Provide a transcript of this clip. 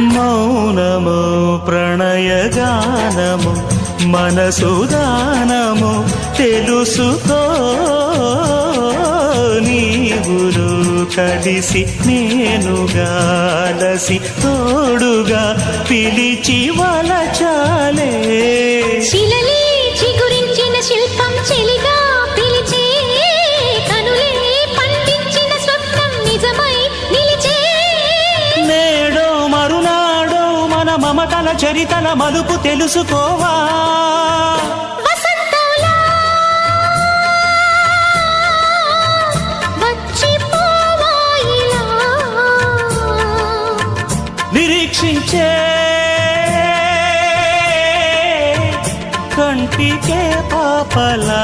మౌనము ప్రణయగానము మనసుదానము తెలుసుకో నీవులు కలిసి నేనుగాలసి తోడుగా పిలిచి వలచాలే శిలలే చిగురించిన శిల్పం చెలిగా పిలిచే కనులే పండించిన స్వప్నం నిజమై నిలిచే నేడో మరునాడో మన మమతల చరితల మలుపు తెలుసుకోవా వసంతంలా వచ్చిపోవా ఇలా నిరీక్షించే కంటికే పాపలా